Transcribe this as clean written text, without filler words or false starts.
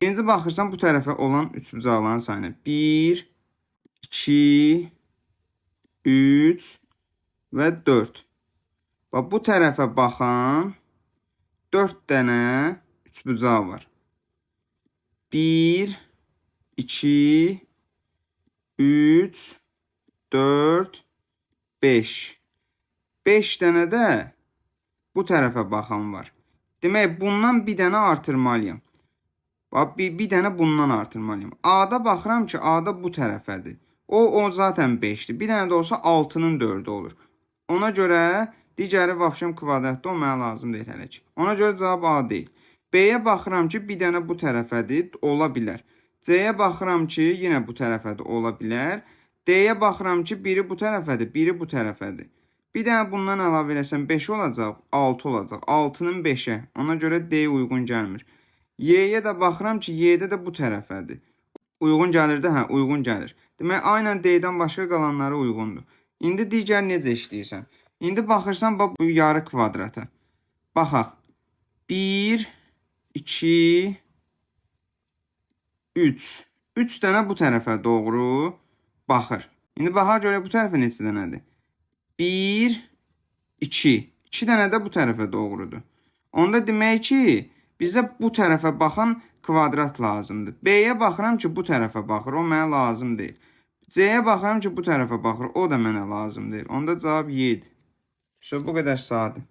Birinci baxırsan bu tərəfə olan üçbucaqların sayına. 1, 2, 3 və 4. Bax, bu tərəfə baxan 4 dənə üçbucaq var. 1, 2, 3, 4, 5. 5 dənə də bu tərəfə baxan var. Demək, bundan bir dənə artırmalıyım. Bax, bir dənə bundan artırmalıyım. A-da baxıram ki, A-da bu tərəfədir. O zaten 5'dir. Bir dənə də olsa 6'nın 4'ü olur. Ona görə digəri vəbşəm kvadratda olmaya lazım deyil hələ ki. Ona görə cavab A deyil. B-yə baxıram ki, bir dənə bu tərəfədir, ola bilər. C-yə baxıram ki, yenə bu tərəfədir, ola bilər. D-yə baxıram ki, biri bu tərəfədir, biri bu tərəfədir. Bir dənə bundan əlavə eləsəm 5 olacaq, 6 olacaq. 6'nın 5'ə. Ona görə D uyğun gəlmir. Y-yə də baxıram ki, Y-də də bu tərəfədir. Uyğun gəlir də, hə, uyğun gəlir. Demək, aynən D-dən başqa qalanları uyğundur. İndi digər necə işləyirsən? İndi baxırsan, bax, bu yarı kvadrata. Baxaq. 1, 2, 3. 3 dənə bu tərəfə doğru baxır. İndi baxaq görə bu tərəfə neçə dənədir? 1, 2. 2 dənə də bu tərəfə doğrudur. Onda demək ki, bizə bu tərəfə baxan kvadrat lazımdır. B-yə baxıram ki, bu tərəfə baxır, o mənə lazım deyil. C-yə baxıram ki, bu tərəfə baxır, o da mənə lazım deyil. Onda cavab Y-dir. Bu qədər sadə.